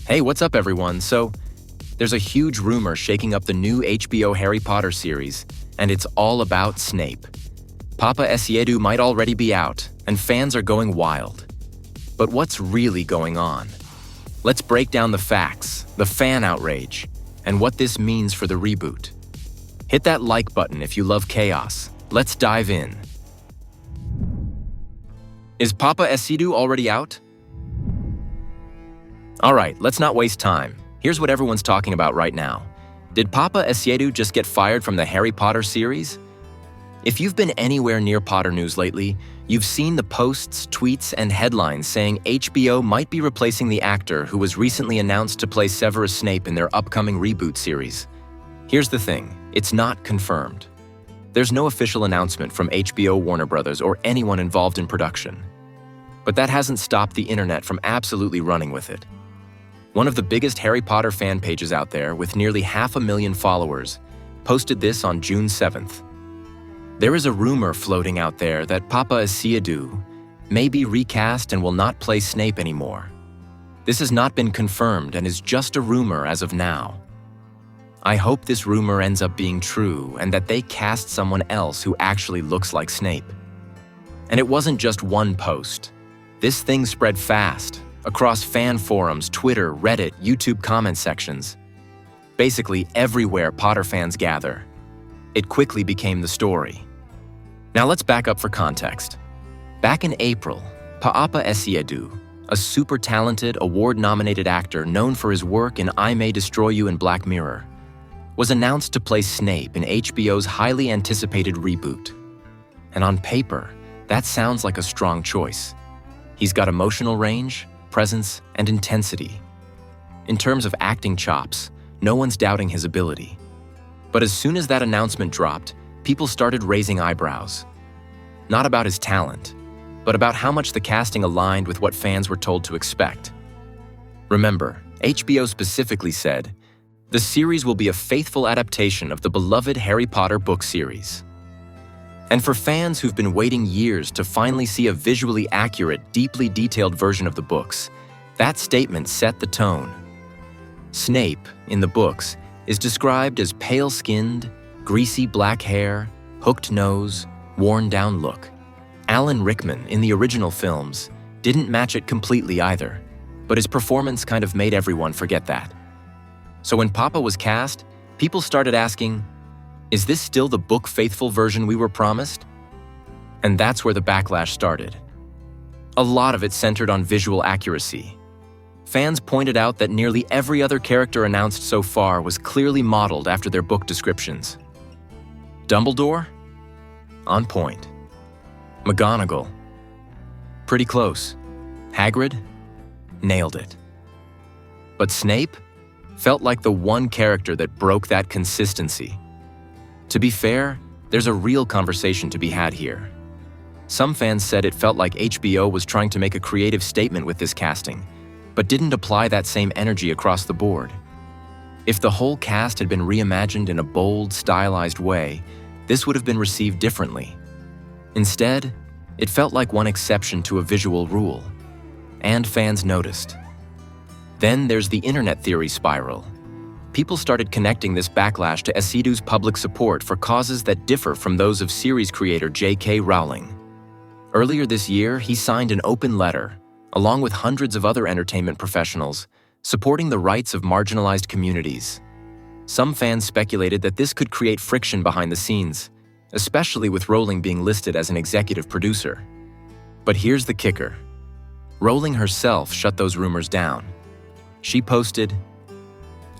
Hey, what's up everyone? There's a huge rumor shaking up the new HBO Harry Potter series, and it's all about Snape. Paapa Essiedu might already be out, and fans are going wild. But what's really going on? Let's break down the facts, the fan outrage, and what this means for the reboot. Hit that like button if you love chaos. Let's dive in. Is Paapa Essiedu already out? Alright, let's not waste time. Here's what everyone's talking about right now. Did Paapa Essiedu just get fired from the Harry Potter series? If you've been anywhere near Potter news lately, you've seen the posts, tweets, and headlines saying HBO might be replacing the actor who was recently announced to play Severus Snape in their upcoming reboot series. Here's the thing, it's not confirmed. There's no official announcement from HBO, Warner Brothers, or anyone involved in production. But that hasn't stopped the internet from absolutely running with it. One of the biggest Harry Potter fan pages out there, with nearly 500,000 followers, posted this on June 7th. There is a rumor floating out there that Paapa Essiedu may be recast and will not play Snape anymore. This has not been confirmed and is just a rumor as of now. I hope this rumor ends up being true and that they cast someone else who actually looks like Snape. And it wasn't just one post. This thing spread fast, across fan forums, Twitter, Reddit, YouTube comment sections. Basically everywhere Potter fans gather. It quickly became the story. Now let's back up for context. Back in April, Paapa Essiedu, a super talented, award-nominated actor known for his work in I May Destroy You and Black Mirror, was announced to play Snape in HBO's highly anticipated reboot. And on paper, that sounds like a strong choice. He's got emotional range, presence, and intensity. In terms of acting chops, no one's doubting his ability. But as soon as that announcement dropped, people started raising eyebrows. Not about his talent, but about how much the casting aligned with what fans were told to expect. Remember, HBO specifically said, the series will be a faithful adaptation of the beloved Harry Potter book series. And for fans who've been waiting years to finally see a visually accurate, deeply detailed version of the books, that statement set the tone. Snape, in the books, is described as pale-skinned, greasy black hair, hooked nose, worn-down look. Alan Rickman, in the original films, didn't match it completely either, but his performance kind of made everyone forget that. So when Paapa was cast, people started asking, is this still the book-faithful version we were promised? And that's where the backlash started. A lot of it centered on visual accuracy. Fans pointed out that nearly every other character announced so far was clearly modeled after their book descriptions. Dumbledore? On point. McGonagall? Pretty close. Hagrid? Nailed it. But Snape felt like the one character that broke that consistency. To be fair, there's a real conversation to be had here. Some fans said it felt like HBO was trying to make a creative statement with this casting, but didn't apply that same energy across the board. If the whole cast had been reimagined in a bold, stylized way, this would have been received differently. Instead, it felt like one exception to a visual rule, and fans noticed. Then there's the internet theory spiral. People started connecting this backlash to Essiedu's public support for causes that differ from those of series creator J.K. Rowling. Earlier this year, he signed an open letter, along with hundreds of other entertainment professionals, supporting the rights of marginalized communities. Some fans speculated that this could create friction behind the scenes, especially with Rowling being listed as an executive producer. But here's the kicker. Rowling herself shut those rumors down. She posted,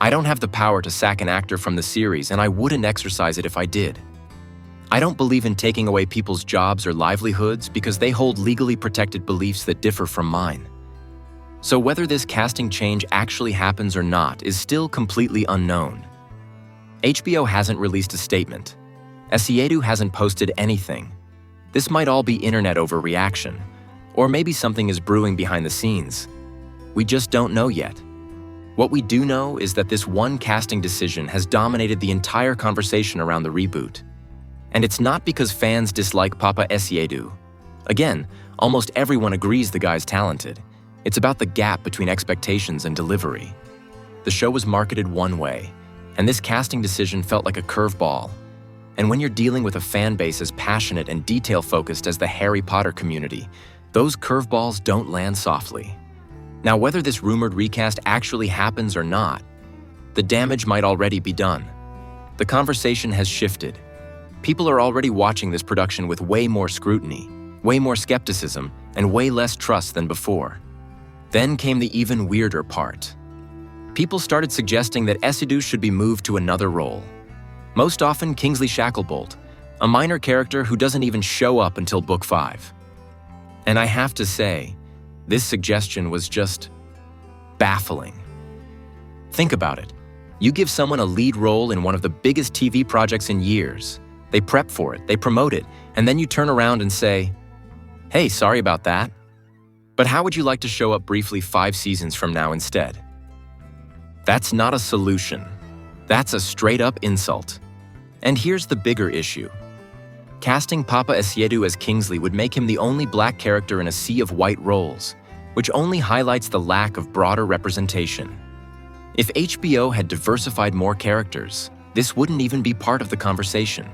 I don't have the power to sack an actor from the series, and I wouldn't exercise it if I did. I don't believe in taking away people's jobs or livelihoods because they hold legally protected beliefs that differ from mine. So whether this casting change actually happens or not is still completely unknown. HBO hasn't released a statement. Essiedu hasn't posted anything. This might all be internet overreaction, or maybe something is brewing behind the scenes. We just don't know yet. What we do know is that this one casting decision has dominated the entire conversation around the reboot. And it's not because fans dislike Paapa Essiedu. Again, almost everyone agrees the guy's talented. It's about the gap between expectations and delivery. The show was marketed one way, and this casting decision felt like a curveball. And when you're dealing with a fan base as passionate and detail-focused as the Harry Potter community, those curveballs don't land softly. Now, whether this rumored recast actually happens or not, the damage might already be done. The conversation has shifted. People are already watching this production with way more scrutiny, way more skepticism, and way less trust than before. Then came the even weirder part. People started suggesting that Essiedu should be moved to another role. Most often Kingsley Shacklebolt, a minor character who doesn't even show up until Book 5. And I have to say, this suggestion was just baffling. Think about it. You give someone a lead role in one of the biggest TV projects in years. They prep for it, they promote it, and then you turn around and say, "Hey, sorry about that. But how would you like to show up briefly 5 seasons from now instead?" That's not a solution. That's a straight-up insult. And here's the bigger issue. Casting Paapa Essiedu as Kingsley would make him the only black character in a sea of white roles, which only highlights the lack of broader representation. If HBO had diversified more characters, this wouldn't even be part of the conversation.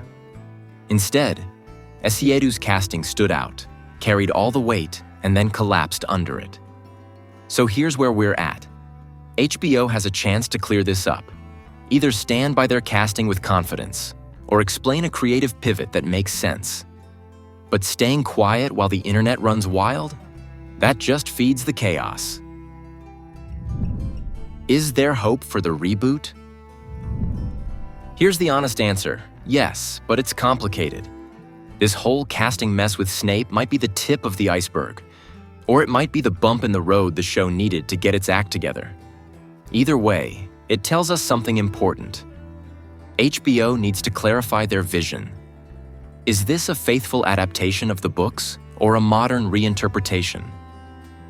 Instead, Essiedu's casting stood out, carried all the weight, and then collapsed under it. So here's where we're at. HBO has a chance to clear this up. Either stand by their casting with confidence, or explain a creative pivot that makes sense. But staying quiet while the internet runs wild? That just feeds the chaos. Is there hope for the reboot? Here's the honest answer. Yes, but it's complicated. This whole casting mess with Snape might be the tip of the iceberg, or it might be the bump in the road the show needed to get its act together. Either way, it tells us something important. HBO needs to clarify their vision. Is this a faithful adaptation of the books or a modern reinterpretation?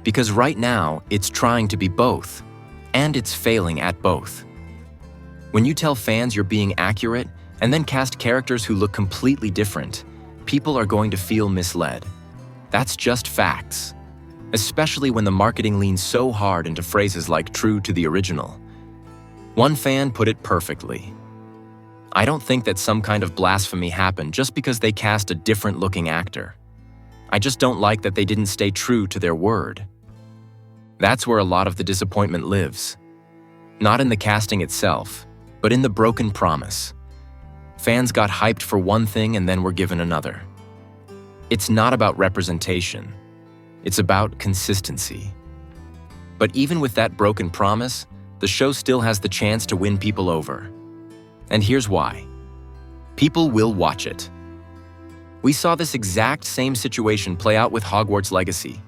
Because right now, it's trying to be both, and it's failing at both. When you tell fans you're being accurate and then cast characters who look completely different, people are going to feel misled. That's just facts, especially when the marketing leans so hard into phrases like "true to the original." One fan put it perfectly. "I don't think that some kind of blasphemy happened just because they cast a different-looking actor. I just don't like that they didn't stay true to their word." That's where a lot of the disappointment lives. Not in the casting itself, but in the broken promise. Fans got hyped for one thing and then were given another. It's not about representation. It's about consistency. But even with that broken promise, the show still has the chance to win people over. And here's why. People will watch it. We saw this exact same situation play out with Hogwarts Legacy.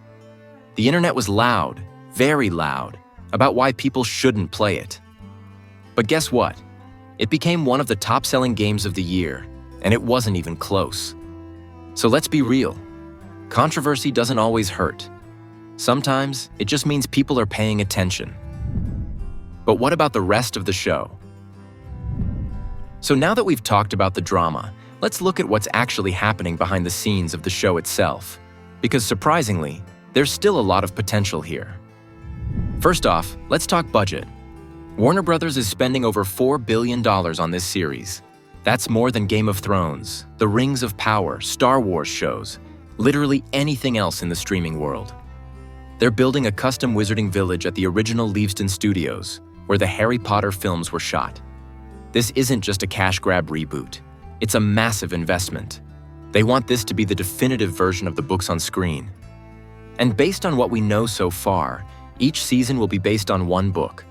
The internet was loud, very loud, about why people shouldn't play it. But guess what? It became one of the top-selling games of the year, and it wasn't even close. So let's be real. Controversy doesn't always hurt. Sometimes, it just means people are paying attention. But what about the rest of the show? So now that we've talked about the drama, let's look at what's actually happening behind the scenes of the show itself. Because surprisingly, there's still a lot of potential here. First off, let's talk budget. Warner Brothers is spending over $4 billion on this series. That's more than Game of Thrones, The Rings of Power, Star Wars shows, literally anything else in the streaming world. They're building a custom wizarding village at the original Leavesden Studios, where the Harry Potter films were shot. This isn't just a cash grab reboot. It's a massive investment. They want this to be the definitive version of the books on screen. And based on what we know so far, each season will be based on one book.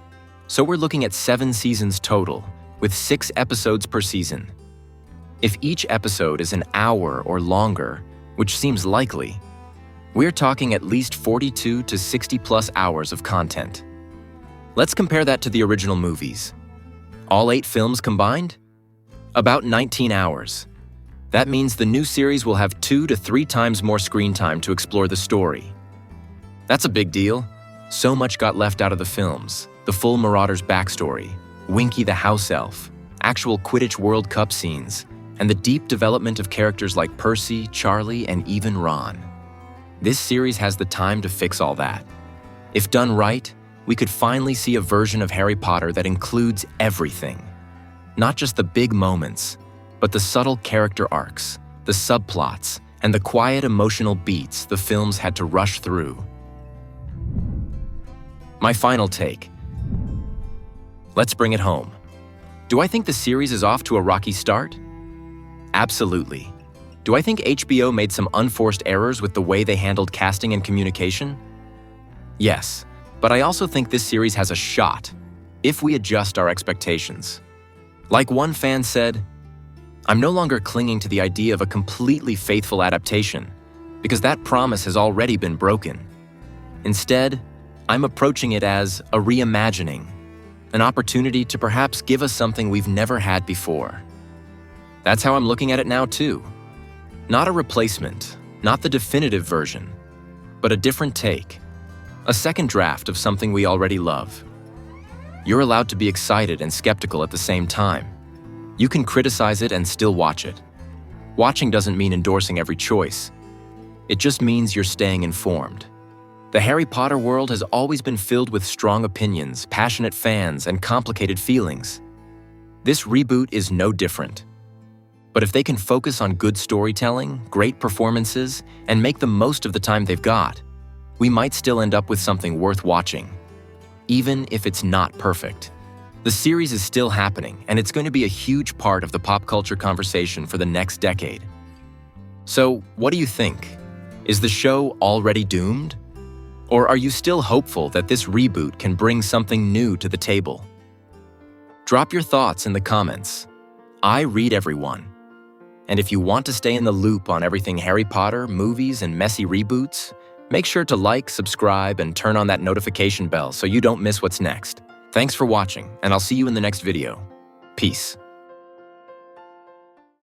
So we're looking at 7 seasons total, with 6 episodes per season. If each episode is an hour or longer, which seems likely, we're talking at least 42 to 60 plus hours of content. Let's compare that to the original movies. All 8 films combined? About 19 hours. That means the new series will have 2 to 3 times more screen time to explore the story. That's a big deal. So much got left out of the films. The full Marauders backstory, Winky the house elf, actual Quidditch World Cup scenes, and the deep development of characters like Percy, Charlie, and even Ron. This series has the time to fix all that. If done right, we could finally see a version of Harry Potter that includes everything. Not just the big moments, but the subtle character arcs, the subplots, and the quiet emotional beats the films had to rush through. My final take. Let's bring it home. Do I think the series is off to a rocky start? Absolutely. Do I think HBO made some unforced errors with the way they handled casting and communication? Yes, but I also think this series has a shot, if we adjust our expectations. Like one fan said, "I'm no longer clinging to the idea of a completely faithful adaptation, because that promise has already been broken. Instead, I'm approaching it as a reimagining, an opportunity to perhaps give us something we've never had before." That's how I'm looking at it now too. Not a replacement, not the definitive version, but a different take, a second draft of something we already love. You're allowed to be excited and skeptical at the same time. You can criticize it and still watch it. Watching doesn't mean endorsing every choice. It just means you're staying informed. The Harry Potter world has always been filled with strong opinions, passionate fans, and complicated feelings. This reboot is no different. But if they can focus on good storytelling, great performances, and make the most of the time they've got, we might still end up with something worth watching, even if it's not perfect. The series is still happening, and it's going to be a huge part of the pop culture conversation for the next decade. So, what do you think? Is the show already doomed? Or are you still hopeful that this reboot can bring something new to the table? Drop your thoughts in the comments. I read everyone. And if you want to stay in the loop on everything Harry Potter, movies, and messy reboots, make sure to like, subscribe, and turn on that notification bell so you don't miss what's next. Thanks for watching, and I'll see you in the next video. Peace.